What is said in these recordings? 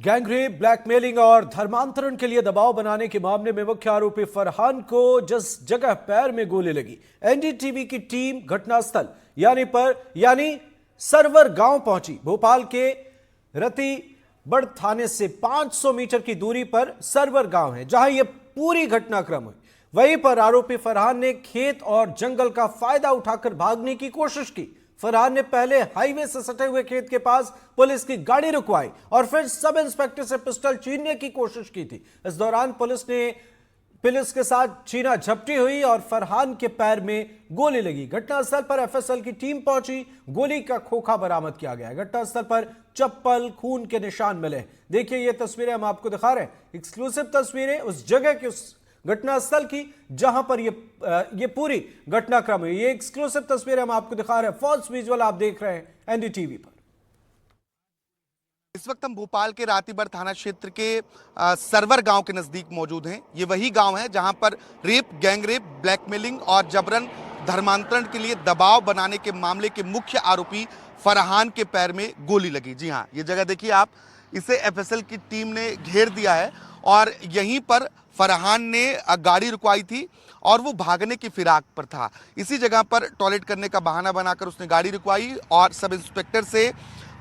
Gangrape, blackmailing और धर्मांतरण के लिए दबाव बनाने के मामले में मुख्य आरोपी फरहान को जिस जगह पैर में गोली लगी, एनडीटीवी की टीम घटनास्थल यानी सरवर गांव पहुंची। भोपाल के रतिबड़ थाने से 500 मीटर की दूरी पर सरवर गांव है, जहां यह पूरी घटनाक्रम हुई। वहीं पर आरोपी फरहान ने खेत और जंगल का फायदा उठाकर भागने की कोशिश की। फरहान ने पहले हाईवे से सटे हुए खेत के पास पुलिस की गाड़ी रुकवाई और फिर सब इंस्पेक्टर से पिस्टल छीनने की कोशिश की थी। इस दौरान पुलिस के साथ छीना झपटी हुई और फरहान के पैर में गोली लगी। घटनास्थल पर एफएसएल की टीम पहुंची, गोली का खोखा बरामद किया गया। घटनास्थल पर चप्पल, खून के निशान मिले। देखिए ये तस्वीरें हम आपको दिखा रहे हैं, एक्सक्लूसिव तस्वीरें उस जगह की, उस घटनास्थल की जहां पर ये पूरी घटनाक्रम हुई। ये एक्सक्लूसिव तस्वीरें हम आपको दिखा रहे हैं, फर्स्ट विजुअल आप देख रहे हैं एनडीटीवी पर। इस वक्त हम भोपाल के रातीबड़ थाना क्षेत्र के सरवर गांव के नजदीक मौजूद हैं। ये वही गांव है जहां पर गैंगरेप, ब्लैकमेलिंग और जबरन धर्मांतरण के लिए दबाव बनाने के मामले के मुख्य आरोपी फरहान के पैर में गोली लगी। जी हां, ये जगह देखिए आप, इसे एफएसएल की टीम ने घेर दिया है और यहीं पर फरहान ने गाड़ी रुकवाई थी और वो भागने की फिराक पर था। इसी जगह पर टॉयलेट करने का बहाना बनाकर उसने गाड़ी रुकवाई और सब इंस्पेक्टर से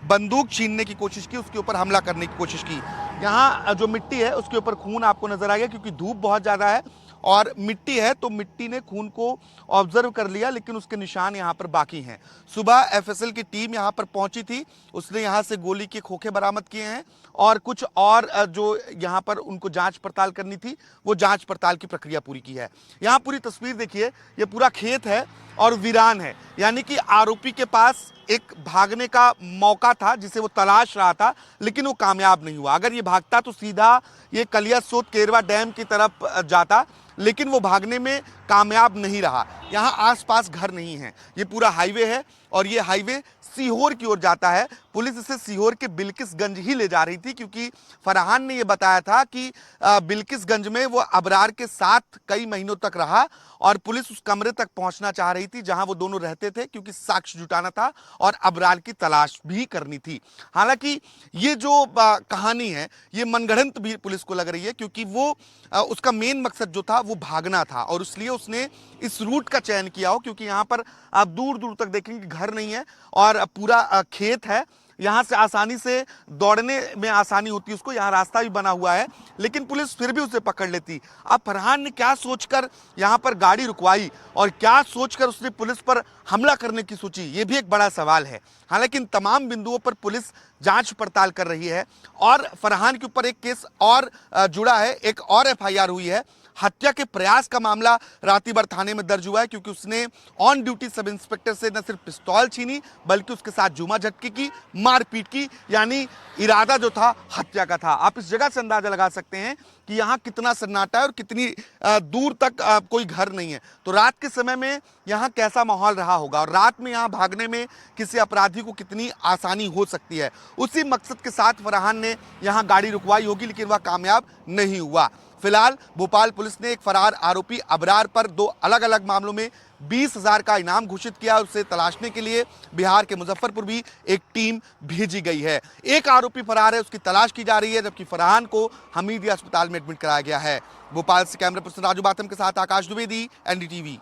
बंदूक छीनने की कोशिश की, उसके ऊपर हमला करने की कोशिश की। यहाँ जो मिट्टी है उसके ऊपर खून आपको नजर आ गया, क्योंकि धूप बहुत ज़्यादा है और मिट्टी है तो मिट्टी ने खून को ऑब्जर्व कर लिया, लेकिन उसके निशान यहाँ पर बाकी हैं। सुबह एफएसएल की टीम यहाँ पर पहुंची थी, उसने यहाँ से गोली के खोखे बरामद किए हैं और कुछ और जो यहाँ पर उनको जांच पड़ताल करनी थी वो जांच पड़ताल की प्रक्रिया पूरी की है। यहाँ पूरी तस्वीर देखिए, ये पूरा खेत है और वीरान है, यानी कि आरोपी के पास एक भागने का मौका था जिसे वो तलाश रहा था, लेकिन वो कामयाब नहीं हुआ। अगर ये भागता तो सीधा ये कलियासोत केरवा डैम की तरफ जाता, लेकिन वो भागने में कामयाब नहीं रहा। यहाँ आसपास घर नहीं है, ये पूरा हाईवे है और ये हाईवे सीहोर की ओर जाता है। पुलिस इसे सीहोर के बिल्किसगंज ही ले जा रही थी, क्योंकि फरहान ने यह बताया था कि बिल्किसगंज में वो अबरार के साथ कई महीनों तक रहा और पुलिस उस कमरे तक पहुंचना चाह रही थी जहां वो दोनों रहते थे, क्योंकि साक्ष्य जुटाना था और अबरार की तलाश भी करनी थी। हालांकि ये जो कहानी है ये मनगढ़ंत भी पुलिस को लग रही है, क्योंकि वो उसका मेन मकसद जो था वो भागना था और इसलिए उसने इस रूट का चयन किया हो, क्योंकि यहाँ पर आप दूर दूर तक देखेंगे घर नहीं है और पूरा खेत है। यहाँ से आसानी से दौड़ने में आसानी होती है उसको, यहाँ रास्ता भी बना हुआ है, लेकिन पुलिस फिर भी उसे पकड़ लेती। अब फरहान ने क्या सोचकर यहाँ पर गाड़ी रुकवाई और क्या सोचकर उसने पुलिस पर हमला करने की सोची, ये भी एक बड़ा सवाल है। हालांकि इन तमाम बिंदुओं पर पुलिस जांच पड़ताल कर रही है और फरहान के ऊपर एक केस और जुड़ा है, एक और एफआईआर हुई है। हत्या के प्रयास का मामला रातीबड़ थाने में दर्ज हुआ है, क्योंकि उसने ऑन ड्यूटी सब इंस्पेक्टर से न सिर्फ पिस्तौल छीनी बल्कि उसके साथ जुमा झटकी की, मारपीट की, यानी इरादा जो था हत्या का था। आप इस जगह से अंदाजा लगा सकते हैं कि यहाँ कितना सन्नाटा है और कितनी दूर तक कोई घर नहीं है। तो रात के समय में यहाँ कैसा माहौल रहा होगा और रात में यहाँ भागने में किसी अपराधी को कितनी आसानी हो सकती है। उसी मकसद के साथ फरहान ने यहाँ गाड़ी रुकवाई होगी, लेकिन वह कामयाब नहीं हुआ। फिलहाल भोपाल पुलिस ने एक फरार आरोपी अबरार पर 2 अलग अलग मामलों में 20,000 का इनाम घोषित किया। उसे तलाशने के लिए बिहार के मुजफ्फरपुर भी एक टीम भेजी गई है। एक आरोपी फरार है, उसकी तलाश की जा रही है, जबकि फरहान को हमीदिया अस्पताल में एडमिट कराया गया है। भोपाल से कैमरा पर्सन राजू बाथम के साथ आकाश द्विवेदी, एनडीटीवी।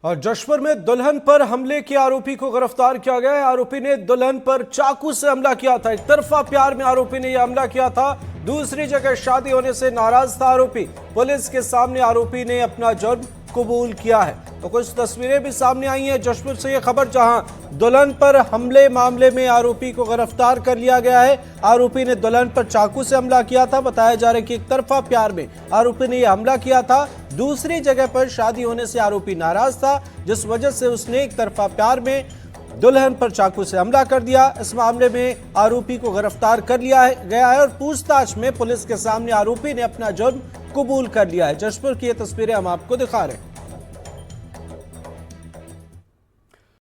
और जशपुर में दुल्हन पर हमले के आरोपी को गिरफ्तार किया गया है। आरोपी ने दुल्हन पर चाकू से हमला किया था। एक तरफा प्यार में आरोपी ने यह हमला किया था, दूसरी जगह शादी होने से नाराज था आरोपी। पुलिस के सामने आरोपी ने अपना जुर्म कबूल किया है। तो कुछ तस्वीरें भी सामने आई हैं जशपुर से, यह खबर, जहां दुल्हन पर हमले मामले में आरोपी को गिरफ्तार कर लिया गया है। आरोपी ने दुल्हन पर चाकू से हमला किया था। बताया जा रहा है कि एक तरफा प्यार में आरोपी ने यह हमला किया था। दूसरी जगह पर शादी होने से आरोपी नाराज था, जिस वजह से उसने एक तरफा प्यार में दुल्हन पर चाकू से हमला कर दिया। इस मामले में आरोपी को गिरफ्तार कर लिया गया है और पूछताछ में पुलिस के सामने आरोपी ने अपना जुर्म कबूल कर लिया है। जशपुर की ये तस्वीरें हम आपको दिखा रहे हैं।